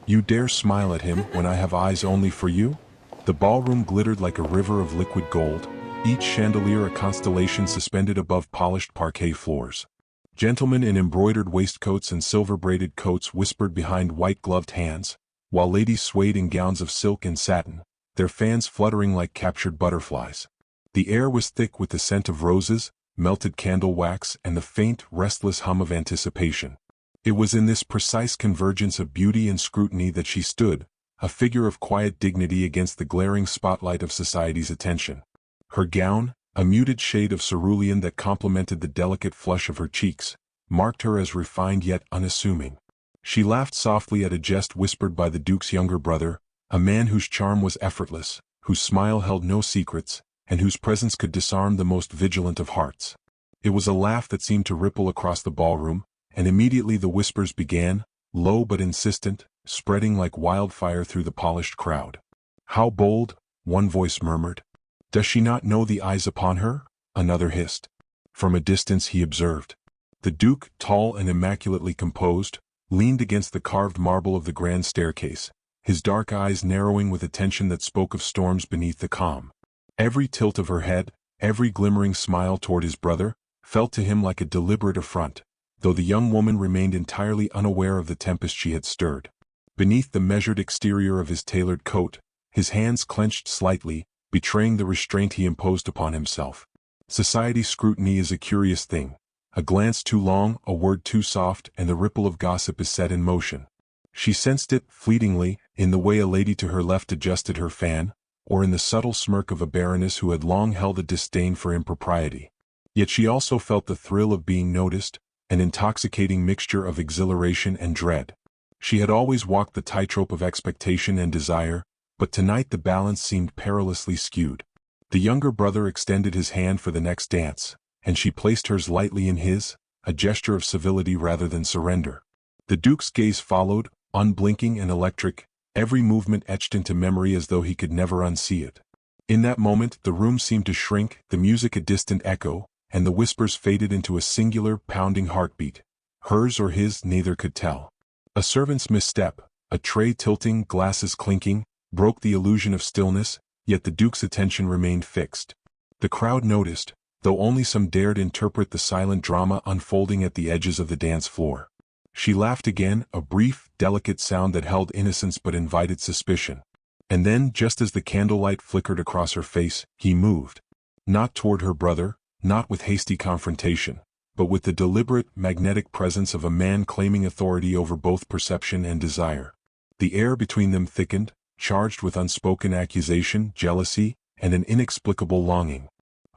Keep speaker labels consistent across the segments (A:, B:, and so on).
A: You dare smile at him when I have eyes only for you? The ballroom glittered like a river of liquid gold, each chandelier a constellation suspended above polished parquet floors. Gentlemen in embroidered waistcoats and silver-braided coats whispered behind white-gloved hands, while ladies swayed in gowns of silk and satin, their fans fluttering like captured butterflies. The air was thick with the scent of roses, melted candle wax, and the faint, restless hum of anticipation. It was in this precise convergence of beauty and scrutiny that she stood, a figure of quiet dignity against the glaring spotlight of society's attention. Her gown, a muted shade of cerulean that complemented the delicate flush of her cheeks, marked her as refined yet unassuming. She laughed softly at a jest whispered by the Duke's younger brother, a man whose charm was effortless, whose smile held no secrets, and whose presence could disarm the most vigilant of hearts. It was a laugh that seemed to ripple across the ballroom, and immediately the whispers began, low but insistent, spreading like wildfire through the polished crowd. "How bold," one voice murmured. "Does she not know the eyes upon her?" another hissed. From a distance he observed. The Duke, tall and immaculately composed, leaned against the carved marble of the grand staircase, his dark eyes narrowing with attention that spoke of storms beneath the calm. Every tilt of her head, every glimmering smile toward his brother, felt to him like a deliberate affront, though the young woman remained entirely unaware of the tempest she had stirred. Beneath the measured exterior of his tailored coat, his hands clenched slightly, betraying the restraint he imposed upon himself. Society scrutiny is a curious thing. A glance too long, a word too soft, and the ripple of gossip is set in motion. She sensed it, fleetingly, in the way a lady to her left adjusted her fan, or in the subtle smirk of a baroness who had long held a disdain for impropriety. Yet she also felt the thrill of being noticed, an intoxicating mixture of exhilaration and dread. She had always walked the tightrope of expectation and desire, but tonight the balance seemed perilously skewed. The younger brother extended his hand for the next dance, and she placed hers lightly in his, a gesture of civility rather than surrender. The Duke's gaze followed, unblinking and electric, every movement etched into memory as though he could never unsee it. In that moment the room seemed to shrink, the music a distant echo, and the whispers faded into a singular, pounding heartbeat. Hers or his, neither could tell. A servant's misstep, a tray tilting, glasses clinking, broke the illusion of stillness, yet the Duke's attention remained fixed. The crowd noticed, though only some dared interpret the silent drama unfolding at the edges of the dance floor. She laughed again, a brief, delicate sound that held innocence but invited suspicion. And then, just as the candlelight flickered across her face, he moved. Not toward her brother, not with hasty confrontation, but with the deliberate, magnetic presence of a man claiming authority over both perception and desire. The air between them thickened, charged with unspoken accusation, jealousy, and an inexplicable longing.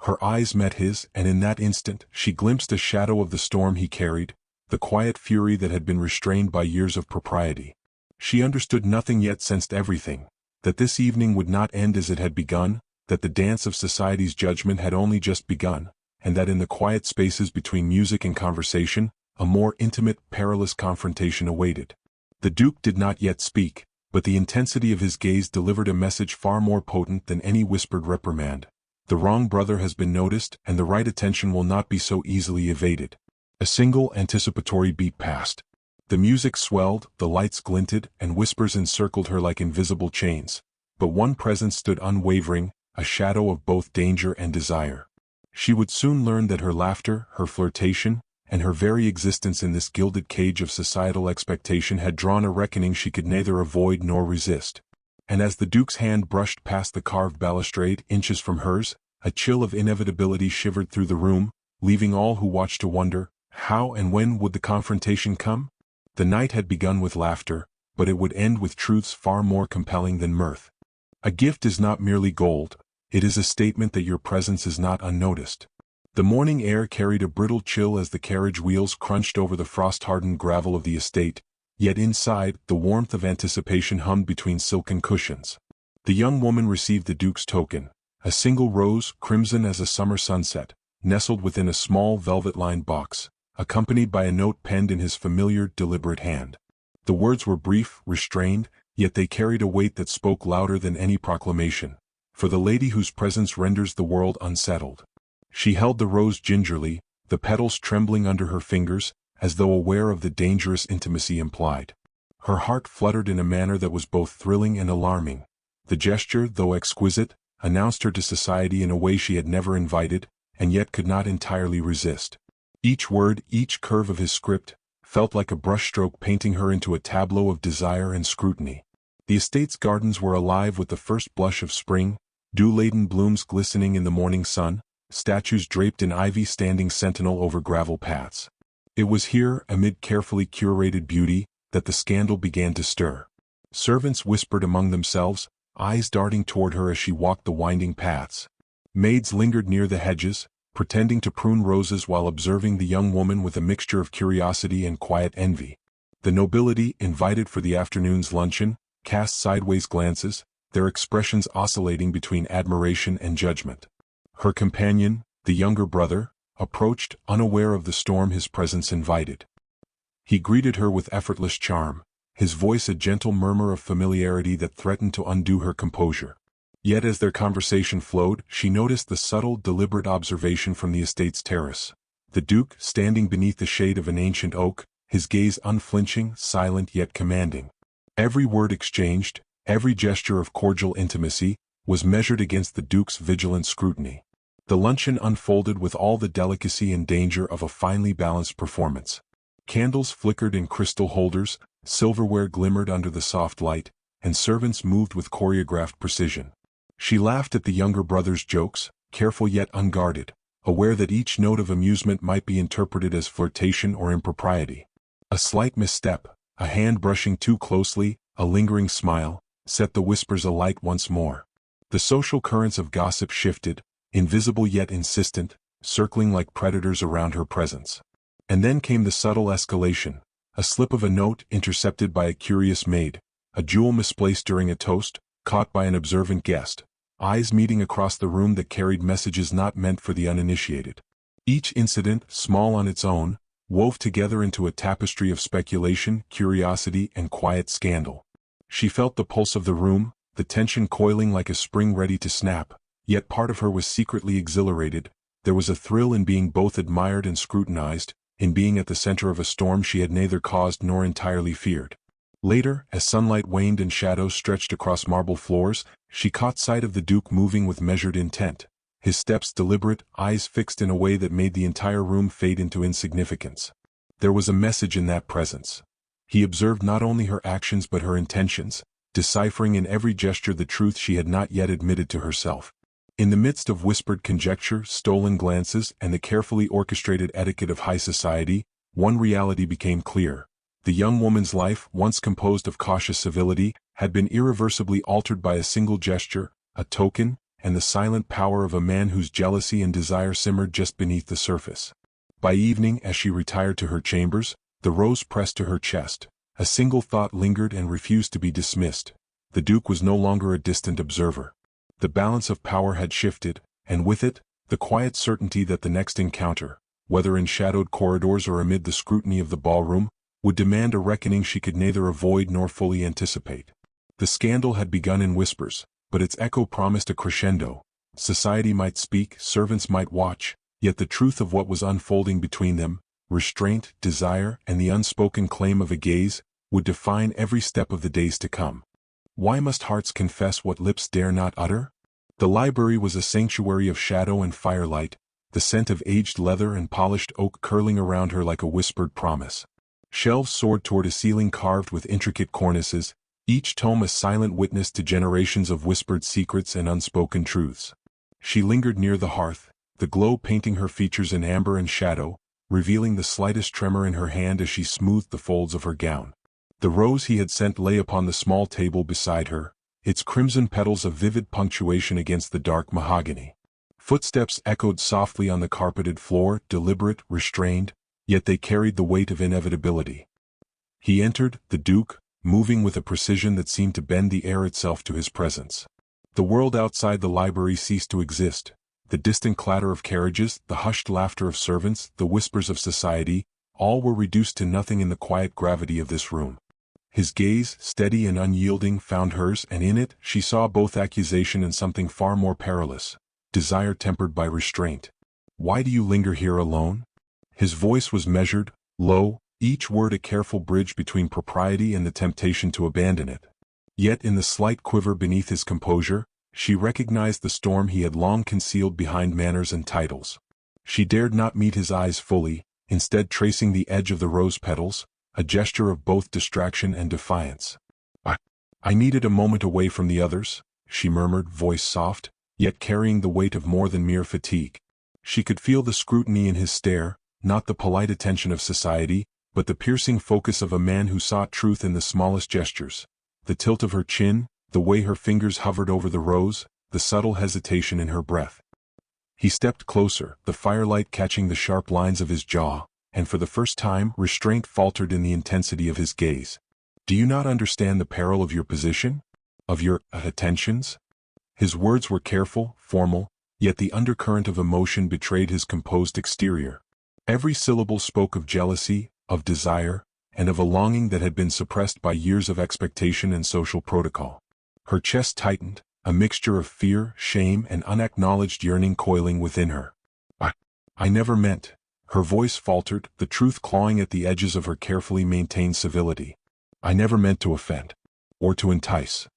A: Her eyes met his, and in that instant she glimpsed a shadow of the storm he carried, the quiet fury that had been restrained by years of propriety. She understood nothing yet sensed everything, that this evening would not end as it had begun, that the dance of society's judgment had only just begun, and that in the quiet spaces between music and conversation, a more intimate, perilous confrontation awaited. The Duke did not yet speak, but the intensity of his gaze delivered a message far more potent than any whispered reprimand. The wrong brother has been noticed, and the right attention will not be so easily evaded. A single anticipatory beat passed. The music swelled, the lights glinted, and whispers encircled her like invisible chains. But one presence stood unwavering, a shadow of both danger and desire. She would soon learn that her laughter, her flirtation, and her very existence in this gilded cage of societal expectation had drawn a reckoning she could neither avoid nor resist. And as the Duke's hand brushed past the carved balustrade inches from hers, a chill of inevitability shivered through the room, leaving all who watched to wonder, how and when would the confrontation come? The night had begun with laughter, but it would end with truths far more compelling than mirth. A gift is not merely gold, it is a statement that your presence is not unnoticed. The morning air carried a brittle chill as the carriage wheels crunched over the frost-hardened gravel of the estate, yet inside, the warmth of anticipation hummed between silken cushions. The young woman received the Duke's token, a single rose, crimson as a summer sunset, nestled within a small velvet-lined box, accompanied by a note penned in his familiar, deliberate hand. The words were brief, restrained, yet they carried a weight that spoke louder than any proclamation. For the lady whose presence renders the world unsettled. She held the rose gingerly, the petals trembling under her fingers, as though aware of the dangerous intimacy implied. Her heart fluttered in a manner that was both thrilling and alarming. The gesture, though exquisite, announced her to society in a way she had never invited, and yet could not entirely resist. Each word, each curve of his script, felt like a brushstroke painting her into a tableau of desire and scrutiny. The estate's gardens were alive with the first blush of spring, dew-laden blooms glistening in the morning sun, statues draped in ivy standing sentinel over gravel paths. It was here, amid carefully curated beauty, that the scandal began to stir. Servants whispered among themselves, eyes darting toward her as she walked the winding paths. Maids lingered near the hedges, pretending to prune roses while observing the young woman with a mixture of curiosity and quiet envy. The nobility, invited for the afternoon's luncheon, cast sideways glances, their expressions oscillating between admiration and judgment. Her companion, the younger brother, approached, unaware of the storm his presence invited. He greeted her with effortless charm, his voice a gentle murmur of familiarity that threatened to undo her composure. Yet as their conversation flowed, she noticed the subtle, deliberate observation from the estate's terrace. The Duke, standing beneath the shade of an ancient oak, his gaze unflinching, silent yet commanding. Every word exchanged, every gesture of cordial intimacy, was measured against the Duke's vigilant scrutiny. The luncheon unfolded with all the delicacy and danger of a finely balanced performance. Candles flickered in crystal holders, silverware glimmered under the soft light, and servants moved with choreographed precision. She laughed at the younger brother's jokes, careful yet unguarded, aware that each note of amusement might be interpreted as flirtation or impropriety. A slight misstep, a hand brushing too closely, a lingering smile, set the whispers alight once more. The social currents of gossip shifted, invisible yet insistent, circling like predators around her presence. And then came the subtle escalation, a slip of a note intercepted by a curious maid, a jewel misplaced during a toast, caught by an observant guest, eyes meeting across the room that carried messages not meant for the uninitiated. Each incident, small on its own, wove together into a tapestry of speculation, curiosity, and quiet scandal. She felt the pulse of the room, the tension coiling like a spring ready to snap, yet part of her was secretly exhilarated. There was a thrill in being both admired and scrutinized, in being at the center of a storm she had neither caused nor entirely feared. Later, as sunlight waned and shadows stretched across marble floors, she caught sight of the Duke moving with measured intent, his steps deliberate, eyes fixed in a way that made the entire room fade into insignificance. There was a message in that presence. He observed not only her actions but her intentions, deciphering in every gesture the truth she had not yet admitted to herself. In the midst of whispered conjecture, stolen glances, and the carefully orchestrated etiquette of high society, one reality became clear. The young woman's life, once composed of cautious civility, had been irreversibly altered by a single gesture, a token, and the silent power of a man whose jealousy and desire simmered just beneath the surface. By evening, as she retired to her chambers, the rose pressed to her chest. A single thought lingered and refused to be dismissed. The Duke was no longer a distant observer. The balance of power had shifted, and with it, the quiet certainty that the next encounter, whether in shadowed corridors or amid the scrutiny of the ballroom, would demand a reckoning she could neither avoid nor fully anticipate. The scandal had begun in whispers, but its echo promised a crescendo. Society might speak, servants might watch, yet the truth of what was unfolding between them, restraint, desire, and the unspoken claim of a gaze, would define every step of the days to come. Why must hearts confess what lips dare not utter? The library was a sanctuary of shadow and firelight, the scent of aged leather and polished oak curling around her like a whispered promise. Shelves soared toward a ceiling carved with intricate cornices, each tome a silent witness to generations of whispered secrets and unspoken truths. She lingered near the hearth, the glow painting her features in amber and shadow, revealing the slightest tremor in her hand as she smoothed the folds of her gown. The rose he had sent lay upon the small table beside her, its crimson petals a vivid punctuation against the dark mahogany. Footsteps echoed softly on the carpeted floor, deliberate, restrained, yet they carried the weight of inevitability. He entered, the Duke, moving with a precision that seemed to bend the air itself to his presence. The world outside the library ceased to exist. The distant clatter of carriages, the hushed laughter of servants, the whispers of society, all were reduced to nothing in the quiet gravity of this room. His gaze, steady and unyielding, found hers, and in it, she saw both accusation and something far more perilous, desire tempered by restraint. "Why do you linger here alone?" His voice was measured, low, each word a careful bridge between propriety and the temptation to abandon it. Yet in the slight quiver beneath his composure, she recognized the storm he had long concealed behind manners and titles. She dared not meet his eyes fully, instead tracing the edge of the rose petals, a gesture of both distraction and defiance. I needed a moment away from the others," she murmured, voice soft, yet carrying the weight of more than mere fatigue. She could feel the scrutiny in his stare, not the polite attention of society, but the piercing focus of a man who sought truth in the smallest gestures. The tilt of her chin, the way her fingers hovered over the rose, the subtle hesitation in her breath. He stepped closer, the firelight catching the sharp lines of his jaw, and for the first time restraint faltered in the intensity of his gaze. "Do you not understand the peril of your position? Of your attentions?" His words were careful, formal, yet the undercurrent of emotion betrayed his composed exterior. Every syllable spoke of jealousy, of desire, and of a longing that had been suppressed by years of expectation and social protocol. Her chest tightened, a mixture of fear, shame, and unacknowledged yearning coiling within her. I never meant," her voice faltered, the truth clawing at the edges of her carefully maintained civility. "I never meant to offend. Or to entice."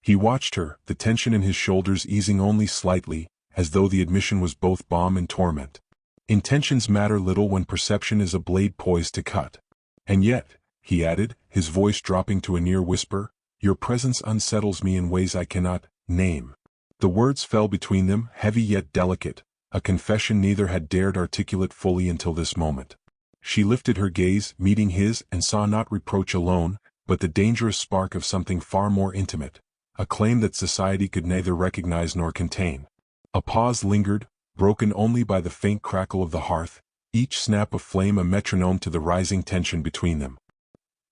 A: He watched her, the tension in his shoulders easing only slightly, as though the admission was both balm and torment. Intentions matter little when perception is a blade poised to cut. "And yet," he added, his voice dropping to a near whisper, "your presence unsettles me in ways I cannot name." The words fell between them, heavy yet delicate, a confession neither had dared articulate fully until this moment. She lifted her gaze, meeting his, and saw not reproach alone, but the dangerous spark of something far more intimate, a claim that society could neither recognize nor contain. A pause lingered, broken only by the faint crackle of the hearth, each snap of flame a metronome to the rising tension between them.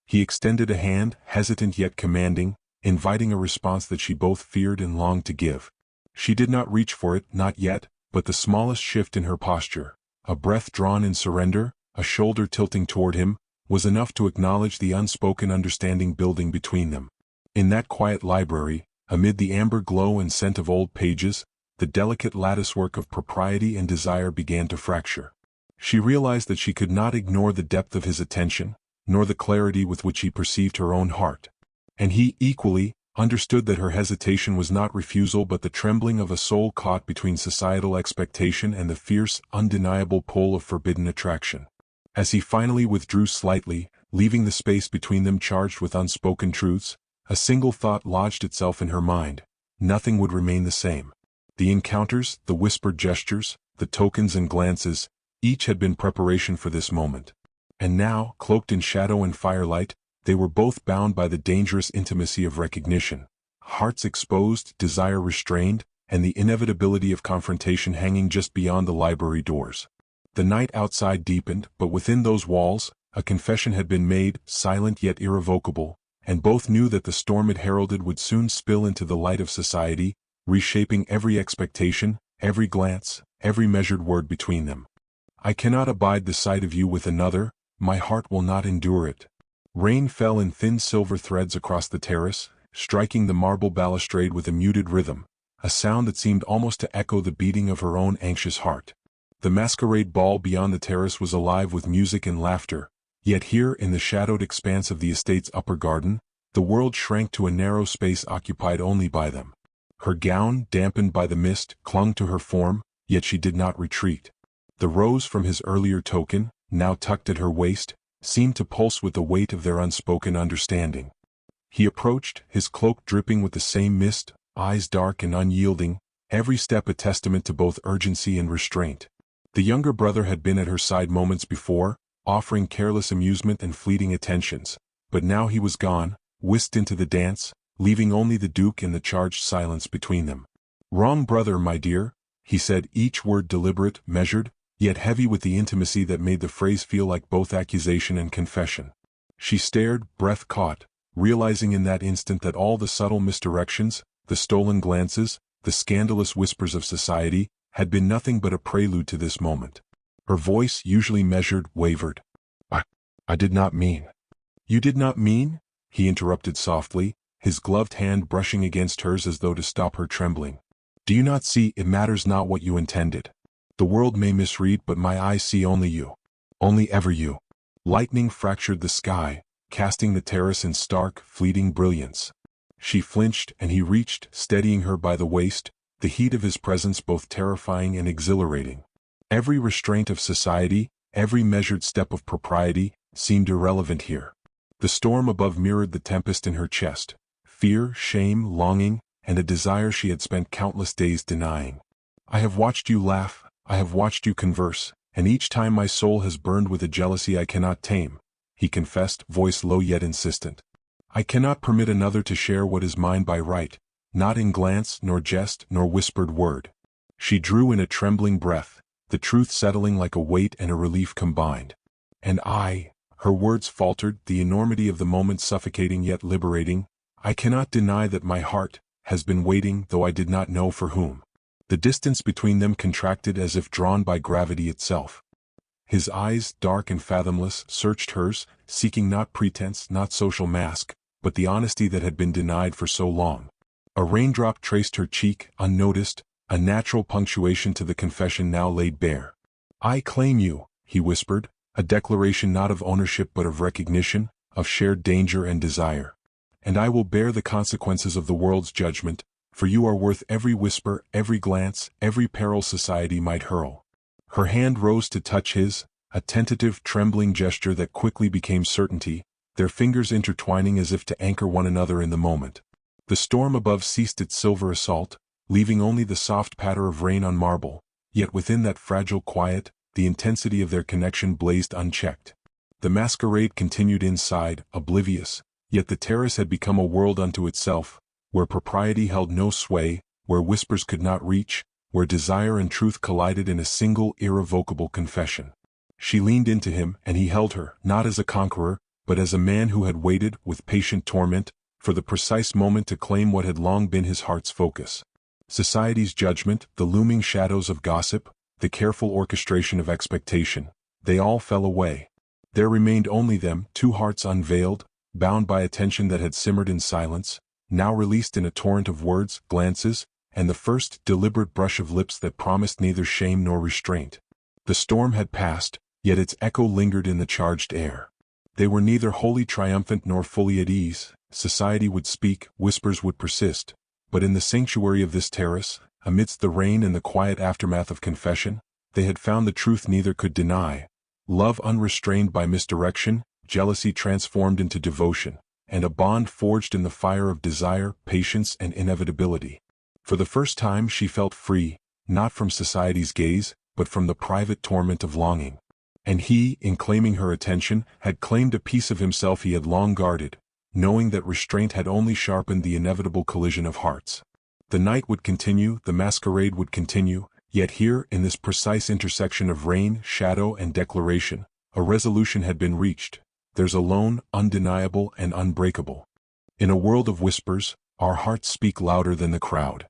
A: He extended a hand, hesitant yet commanding, inviting a response that she both feared and longed to give. She did not reach for it, not yet, but the smallest shift in her posture, a breath drawn in surrender, a shoulder tilting toward him, was enough to acknowledge the unspoken understanding building between them. In that quiet library, amid the amber glow and scent of old pages, the delicate latticework of propriety and desire began to fracture. She realized that she could not ignore the depth of his attention, nor the clarity with which he perceived her own heart. And he, equally, understood that her hesitation was not refusal but the trembling of a soul caught between societal expectation and the fierce, undeniable pull of forbidden attraction. As he finally withdrew slightly, leaving the space between them charged with unspoken truths, a single thought lodged itself in her mind: nothing would remain the same. The encounters, the whispered gestures, the tokens and glances, each had been preparation for this moment. And now, cloaked in shadow and firelight, they were both bound by the dangerous intimacy of recognition. Hearts exposed, desire restrained, and the inevitability of confrontation hanging just beyond the library doors. The night outside deepened, but within those walls, a confession had been made, silent yet irrevocable, and both knew that the storm it heralded would soon spill into the light of society, reshaping every expectation, every glance, every measured word between them. "I cannot abide the sight of you with another, my heart will not endure it." Rain fell in thin silver threads across the terrace, striking the marble balustrade with a muted rhythm, a sound that seemed almost to echo the beating of her own anxious heart. The masquerade ball beyond the terrace was alive with music and laughter, yet here in the shadowed expanse of the estate's upper garden, the world shrank to a narrow space occupied only by them. Her gown, dampened by the mist, clung to her form, yet she did not retreat. The rose from his earlier token, now tucked at her waist, seemed to pulse with the weight of their unspoken understanding. He approached, his cloak dripping with the same mist, eyes dark and unyielding, every step a testament to both urgency and restraint. The younger brother had been at her side moments before, offering careless amusement and fleeting attentions, but now he was gone, whisked into the dance, leaving only the Duke and the charged silence between them. "Wrong brother, my dear," he said, each word deliberate, measured, yet heavy with the intimacy that made the phrase feel like both accusation and confession. She stared, breath caught, realizing in that instant that all the subtle misdirections, the stolen glances, the scandalous whispers of society, had been nothing but a prelude to this moment. Her voice, usually measured, wavered. I did not mean." "You did not mean?" he interrupted softly, his gloved hand brushing against hers as though to stop her trembling. "Do you not see, it matters not what you intended. The world may misread, but my eyes see only you. Only ever you." Lightning fractured the sky, casting the terrace in stark, fleeting brilliance. She flinched and he reached, steadying her by the waist, the heat of his presence both terrifying and exhilarating. Every restraint of society, every measured step of propriety, seemed irrelevant here. The storm above mirrored the tempest in her chest, fear, shame, longing, and a desire she had spent countless days denying. I have watched you laugh, I have watched you converse, and each time my soul has burned with a jealousy I cannot tame, he confessed, voice low yet insistent. I cannot permit another to share what is mine by right, not in glance, nor jest, nor whispered word. She drew in a trembling breath, the truth settling like a weight and a relief combined. And I, her words faltered, the enormity of the moment suffocating yet liberating, I cannot deny that my heart has been waiting, though I did not know for whom. The distance between them contracted as if drawn by gravity itself. His eyes, dark and fathomless, searched hers, seeking not pretense, not social mask, but the honesty that had been denied for so long. A raindrop traced her cheek, unnoticed, a natural punctuation to the confession now laid bare. I claim you, he whispered, a declaration not of ownership but of recognition, of shared danger and desire. And I will bear the consequences of the world's judgment, for you are worth every whisper, every glance, every peril society might hurl. Her hand rose to touch his, a tentative, trembling gesture that quickly became certainty, their fingers intertwining as if to anchor one another in the moment. The storm above ceased its silver assault, leaving only the soft patter of rain on marble, yet within that fragile quiet, the intensity of their connection blazed unchecked. The masquerade continued inside, oblivious, yet the terrace had become a world unto itself, where propriety held no sway, where whispers could not reach, where desire and truth collided in a single irrevocable confession. She leaned into him, and he held her, not as a conqueror, but as a man who had waited, with patient torment, for the precise moment to claim what had long been his heart's focus. Society's judgment, the looming shadows of gossip, the careful orchestration of expectation, they all fell away. There remained only them, two hearts unveiled, bound by a tension that had simmered in silence, now released in a torrent of words, glances, and the first deliberate brush of lips that promised neither shame nor restraint. The storm had passed, yet its echo lingered in the charged air. They were neither wholly triumphant nor fully at ease. Society would speak, whispers would persist, but in the sanctuary of this terrace, amidst the rain and the quiet aftermath of confession, they had found the truth neither could deny. Love unrestrained by misdirection, jealousy transformed into devotion, and a bond forged in the fire of desire, patience, and inevitability. For the first time she felt free, not from society's gaze, but from the private torment of longing. And he, in claiming her attention, had claimed a piece of himself he had long guarded, knowing that restraint had only sharpened the inevitable collision of hearts. The night would continue, the masquerade would continue, yet here, in this precise intersection of rain, shadow, and declaration, a resolution had been reached. Theirs alone, undeniable and unbreakable. In a world of whispers, our hearts speak louder than the crowd.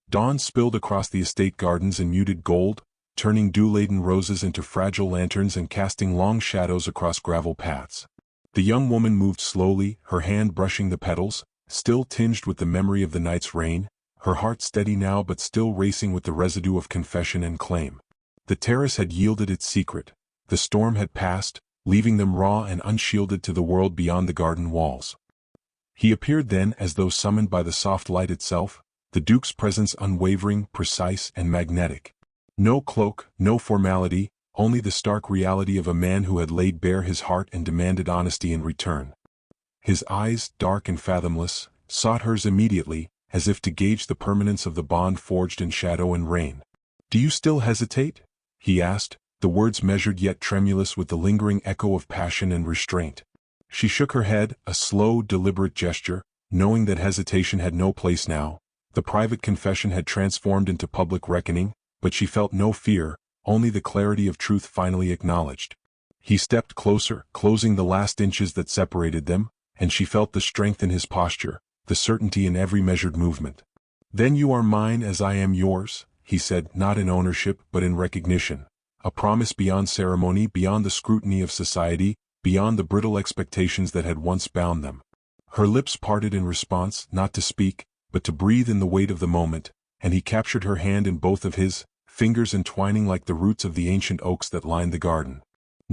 A: Dawn spilled across the estate gardens in muted gold, turning dew-laden roses into fragile lanterns and casting long shadows across gravel paths. The young woman moved slowly, her hand brushing the petals, still tinged with the memory of the night's rain, her heart steady now but still racing with the residue of confession and claim. The terrace had yielded its secret. The storm had passed, leaving them raw and unshielded to the world beyond the garden walls. He appeared then as though summoned by the soft light itself, the Duke's presence unwavering, precise, and magnetic. No cloak, no formality, only the stark reality of a man who had laid bare his heart and demanded honesty in return. His eyes, dark and fathomless, sought hers immediately, as if to gauge the permanence of the bond forged in shadow and rain. "Do you still hesitate?" he asked, the words measured yet tremulous with the lingering echo of passion and restraint. She shook her head, a slow, deliberate gesture, knowing that hesitation had no place now. The private confession had transformed into public reckoning, but she felt no fear, only the clarity of truth finally acknowledged. He stepped closer, closing the last inches that separated them, and she felt the strength in his posture, the certainty in every measured movement. "Then you are mine as I am yours," he said, not in ownership but in recognition. A promise beyond ceremony, beyond the scrutiny of society, beyond the brittle expectations that had once bound them. Her lips parted in response, not to speak, but to breathe in the weight of the moment, and he captured her hand in both of his, fingers entwining like the roots of the ancient oaks that lined the garden.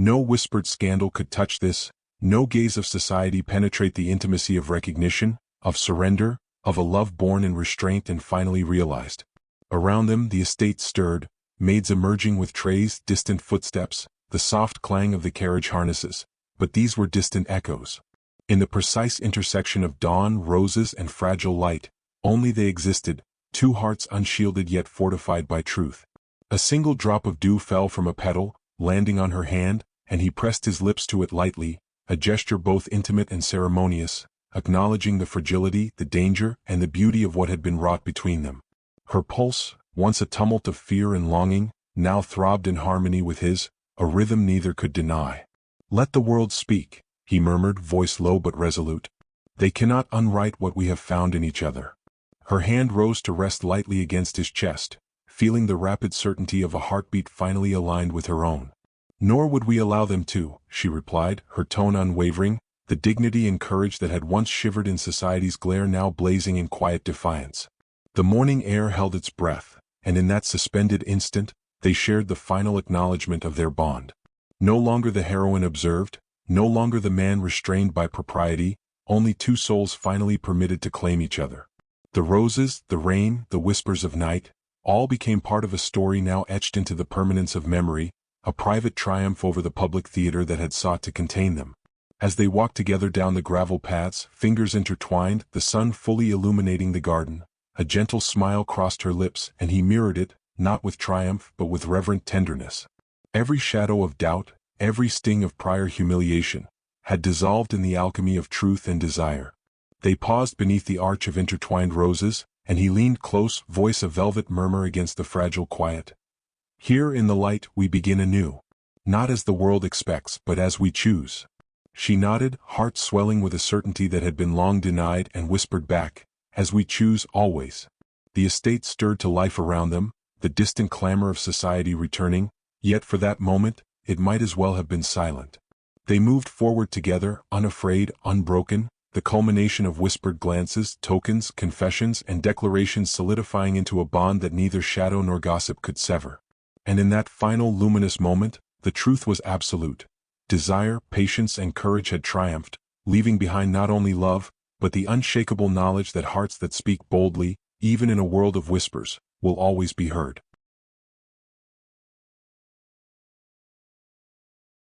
A: No whispered scandal could touch this, no gaze of society penetrate the intimacy of recognition, of surrender, of a love born in restraint and finally realized. Around them the estate stirred, maids emerging with trays, distant footsteps, the soft clang of the carriage harnesses, but these were distant echoes. In the precise intersection of dawn, roses, and fragile light, only they existed, two hearts unshielded yet fortified by truth. A single drop of dew fell from a petal, landing on her hand, and he pressed his lips to it lightly, a gesture both intimate and ceremonious, acknowledging the fragility, the danger, and the beauty of what had been wrought between them. Her pulse, once a tumult of fear and longing, now throbbed in harmony with his, a rhythm neither could deny. "Let the world speak," he murmured, voice low but resolute. "They cannot unwrite what we have found in each other." Her hand rose to rest lightly against his chest, feeling the rapid certainty of a heartbeat finally aligned with her own. "Nor would we allow them to," she replied, her tone unwavering, the dignity and courage that had once shivered in society's glare now blazing in quiet defiance. The morning air held its breath, and in that suspended instant, they shared the final acknowledgement of their bond. No longer the heroine observed, no longer the man restrained by propriety, only two souls finally permitted to claim each other. The roses, the rain, the whispers of night, all became part of a story now etched into the permanence of memory, a private triumph over the public theater that had sought to contain them. As they walked together down the gravel paths, fingers intertwined, the sun fully illuminating the garden, a gentle smile crossed her lips, and he mirrored it, not with triumph but with reverent tenderness. Every shadow of doubt, every sting of prior humiliation, had dissolved in the alchemy of truth and desire. They paused beneath the arch of intertwined roses, and he leaned close, voice a velvet murmur against the fragile quiet. "Here in the light we begin anew. Not as the world expects, but as we choose." She nodded, heart swelling with a certainty that had been long denied, and whispered back, "As we choose always." The estate stirred to life around them, the distant clamor of society returning, yet for that moment, it might as well have been silent. They moved forward together, unafraid, unbroken, the culmination of whispered glances, tokens, confessions, and declarations solidifying into a bond that neither shadow nor gossip could sever. And in that final luminous moment, the truth was absolute. Desire, patience, and courage had triumphed, leaving behind not only love, but the unshakable knowledge that hearts that speak boldly, even in a world of whispers, will always be heard.